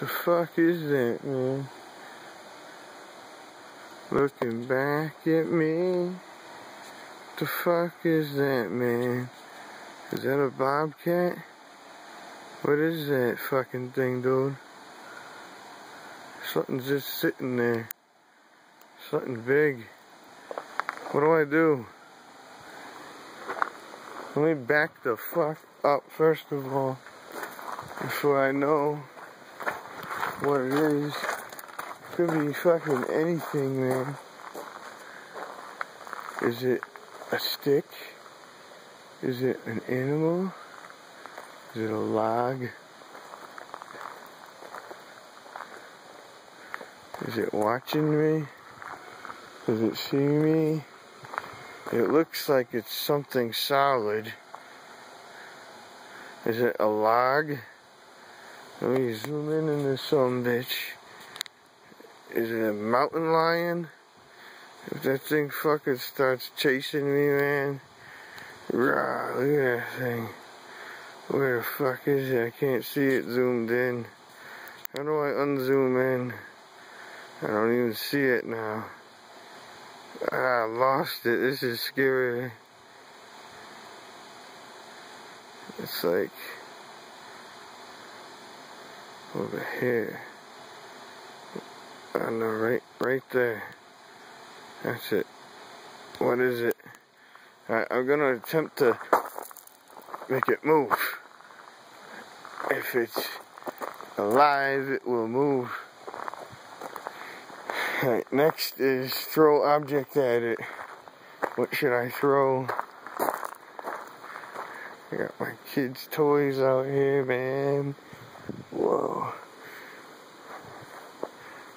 The fuck is that, man? Looking back at me. The fuck is that, man? Is that a bobcat? What is that fucking thing, dude? Something's just sitting there. Something big. What do I do? Let me back the fuck up first of all, before I know what it is. Could be fucking anything, man. Is it a stick? Is it an animal? Is it a log? Is it watching me? Does it see me? It looks like it's something solid. Is it a log? Let me zoom in on this son bitch. Is it a mountain lion? If that thing fucking starts chasing me, man. Rah, look at that thing. Where the fuck is it? I can't see it zoomed in. How do I unzoom in? I don't even see it now. I lost it. This is scary. It's like over here. I know, right there. That's it. What is it? I'm gonna attempt to make it move. If it's alive, it will move. Alright, next is throw object at it. What should I throw? I got my kids' toys out here, man. Whoa.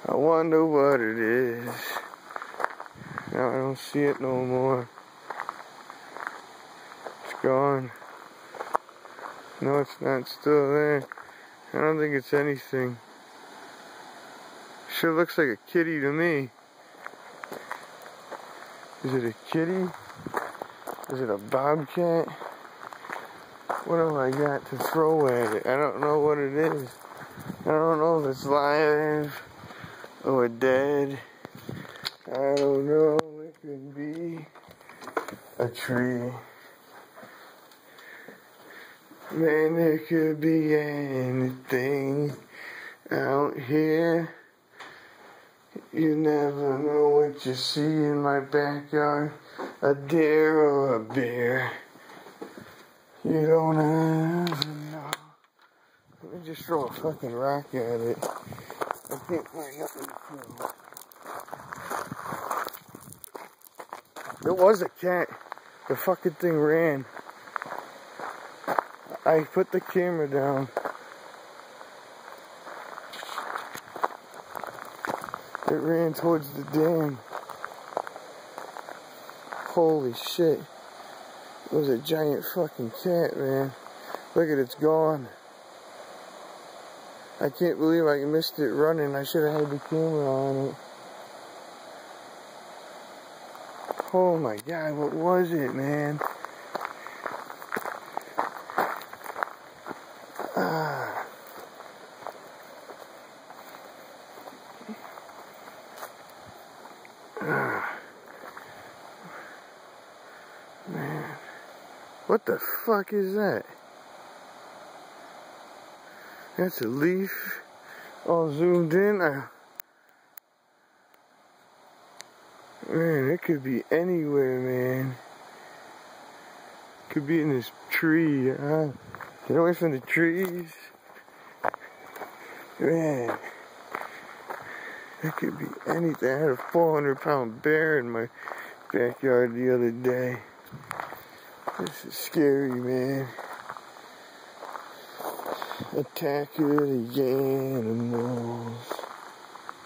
I wonder what it is. Now I don't see it no more. It's gone. No, it's not still there. I don't think it's anything. Sure looks like a kitty to me. Is it a kitty? Is it a bobcat? What have I got to throw at it? I don't know what it is. I don't know if it's live or dead. I don't know. It could be a tree. Man, it could be anything out here. You never know what you see in my backyard. A deer or a bear. You don't ever know. Let me just throw a fucking rock at it. I can't find nothing to throw. It was a cat. The fucking thing ran. I put the camera down. It ran towards the dam. Holy shit. It was a giant fucking cat, man. Look at it, it's gone. I can't believe I missed it running. I should have had the camera on it. Oh my god, what was it, man? Man, what the fuck is that? That's a leaf all zoomed in. Man, it could be anywhere, man. Could be in this tree. Get away from the trees. Man, it could be anything. I had a 400-pound bear in my backyard the other day. This is scary, man. Attack of the animals.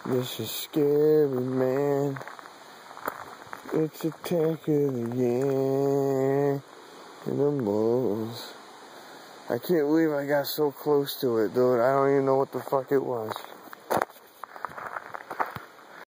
This is scary, man. It's Attack of the animals. I can't believe I got so close to it, dude. I don't even know what the fuck it was.